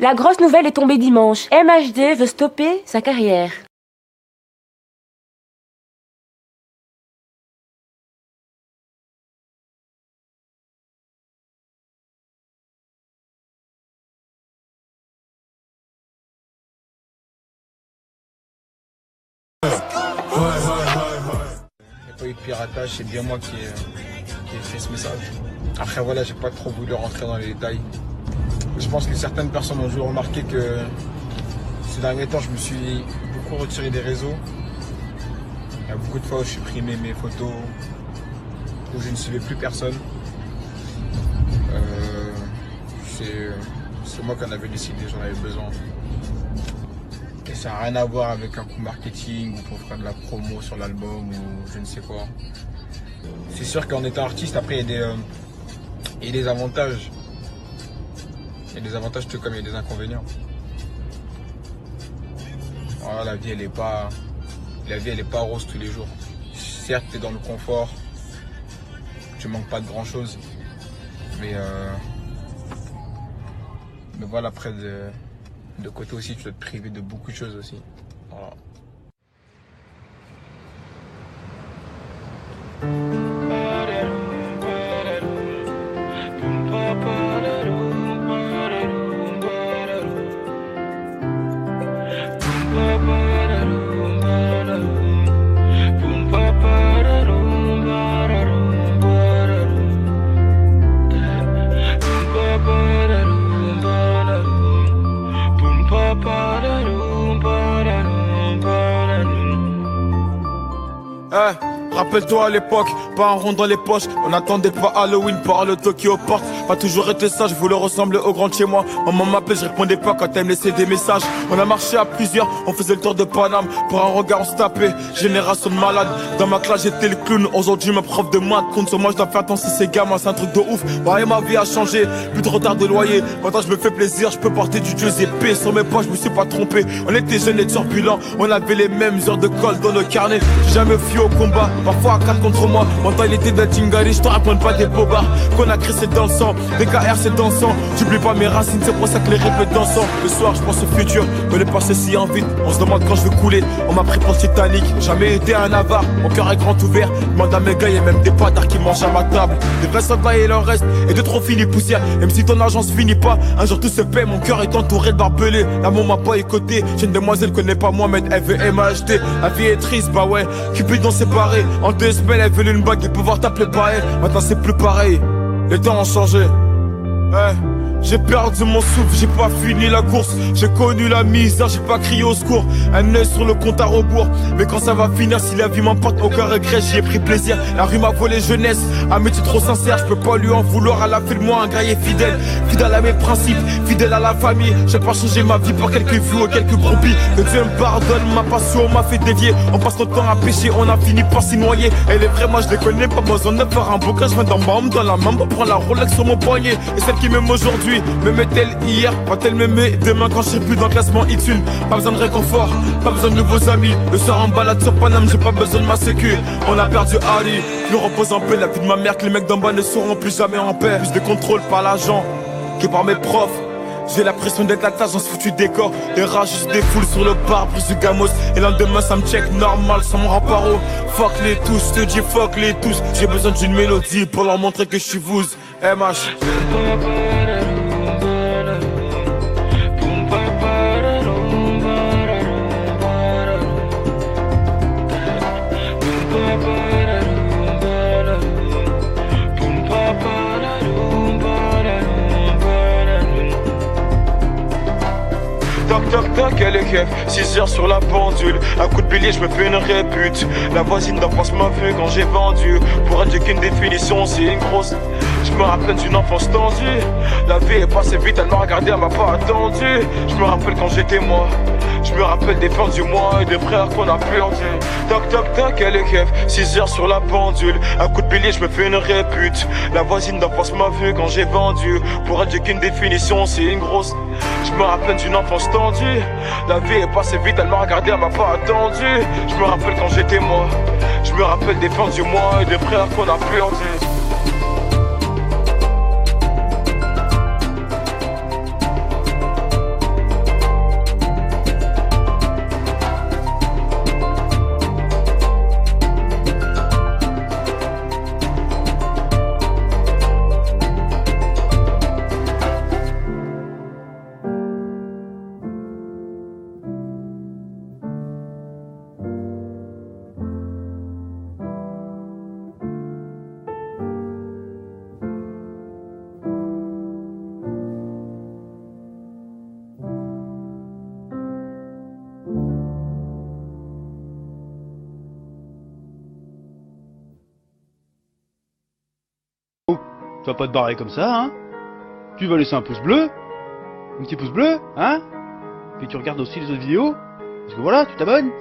La grosse nouvelle est tombée dimanche. MHD veut stopper sa carrière. Il n'y a pas eu de piratage, c'est bien moi qui ai fait ce message. Après voilà, j'ai pas trop voulu rentrer dans les détails. Je pense que certaines personnes ont dû remarquer que ces derniers temps, je me suis beaucoup retiré des réseaux. Il y a beaucoup de fois où je supprimais mes photos, où je ne suivais plus personne. C'est moi qui en avais décidé, j'en avais besoin. Et ça n'a rien à voir avec un coup marketing ou pour faire de la promo sur l'album ou je ne sais quoi. C'est sûr qu'en étant artiste, après il y a des avantages. Il y a des avantages tout comme il y a des inconvénients. Voilà, la vie elle est pas rose tous les jours. Certes, tu es dans le confort, tu manques pas de grand chose, mais voilà, après de côté aussi, tu dois te priver de beaucoup de choses aussi. Voilà. Rappelle-toi à l'époque, pas un rond dans les poches. On attendait pas Halloween par le Tokyo Park. Pas toujours été ça, je voulais ressembler au grand de chez moi. Maman m'appelait, je répondais pas quand elle me laissait des messages. On a marché à plusieurs, on faisait le tour de Paname. Pour un regard on se tapait, génération de malades. Dans ma classe j'étais le clown, aujourd'hui ma prof de maths compte sur moi, je dois faire attention ces gamins, c'est un truc de ouf. Ouais, ma vie a changé, plus de retard de loyer. Maintenant je me fais plaisir, je peux porter du Giuseppe. Sur mes poches, je me suis pas trompé. On était jeunes et turbulents, on avait les mêmes heures de colle dans le carnet. J'ai jamais fui au combat, parfois à 4 contre moi. Mon temps il était de Tingari, je te raconte pas des bobards. Qu'on a créé c'est dans le sang, des KR c'est dansant. J'oublie pas mes racines, c'est pour ça que les rythmes dansant. Le soir je pense au futur, mais le passé si en vite. On se demande quand je vais couler, on m'a pris pour le Titanic. Jamais été un avare, mon cœur est grand ouvert. Demande à mes gars, y'a même des patards qui mangent à ma table. Des vrais soldats il en reste, et de trop finis poussière. Même si ton argent se finit pas, un jour tout se paie. Mon cœur est entouré de barbelés, l'amour m'a pas écouté. J'ai une demoiselle connaît pas moi, mais elle veut MHD. La vie est triste, bah ouais, Cupidon séparé. En 2 semaines elle veut une bague et pouvoir t'appeler pareil. Maintenant c'est plus pareil, les temps ont changé. Ouais. J'ai perdu mon souffle, j'ai pas fini la course. J'ai connu la misère, j'ai pas crié au secours. Un œil sur le compte à rebours. Mais quand ça va finir, si la vie m'emporte, aucun regret, j'y ai pris plaisir. La rue m'a volé jeunesse, amitié trop sincère. Je peux pas lui en vouloir, elle a fait de moi un guerrier fidèle. Fidèle à mes principes, fidèle à la famille. J'ai pas changé ma vie pour quelques vues ou quelques broupies. Que Dieu me pardonne, ma passion m'a fait dévier. On passe notre temps à pêcher, on a fini par s'y noyer. Elle est vraie, moi je les connais, pas besoin de faire un bouquin. Je viens d'en bas, dans la main, pour prendre la Rolex sur mon poignet. Et celle qui m'aime aujourd'hui m'aimait-elle hier, quand elle m'aimait demain quand je serai plus dans le classement X1. Pas besoin de réconfort, pas besoin de nouveaux amis. Le soir en balade sur Paname, j'ai pas besoin de ma sécu. On a perdu Ali, je repose en paix. La vie de ma mère que les mecs d'en bas ne seront plus jamais en paix. Plus de contrôle par l'agent que par mes profs. J'ai la pression d'être la tâche dans ce foutu décor. Les rats juste des foules sur le bar, plus du gamos. Et lendemain ça me check normal sans mon remparo. Fuck les tous, je te dis fuck les tous. J'ai besoin d'une mélodie pour leur montrer que je suis vous. MH. Toc toc toc, elle est keuf, 6 heures sur la pendule. Un coup de bélier, je me fais une répute. La voisine d'en face m'a vu quand j'ai vendu. Pour elle, j'ai qu'une définition, c'est une grosse. Je me rappelle d'une enfance tendue. La vie est passée vite, elle m'a regardé, elle m'a pas attendu. Je me rappelle quand j'étais moi. Je me rappelle des fins du mois et des frères qu'on a perdu. Toc toc toc, elle est keuf, 6 heures sur la pendule. Un coup de bélier, je me fais une répute. La voisine d'en face m'a vu quand j'ai vendu. Pour elle, j'ai qu'une définition, c'est une grosse. Je me rappelle d'une enfance tendue. La vie est passée vite, elle m'a regardé, elle m'a pas attendu. Je me rappelle quand j'étais moi. Je me rappelle des fins du mois et des frères qu'on a perdu. Tu vas pas te barrer comme ça, hein. Tu vas laisser un pouce bleu. Un petit pouce bleu, hein. Puis tu regardes aussi les autres vidéos. Parce que voilà, tu t'abonnes.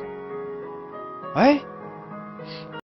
Ouais.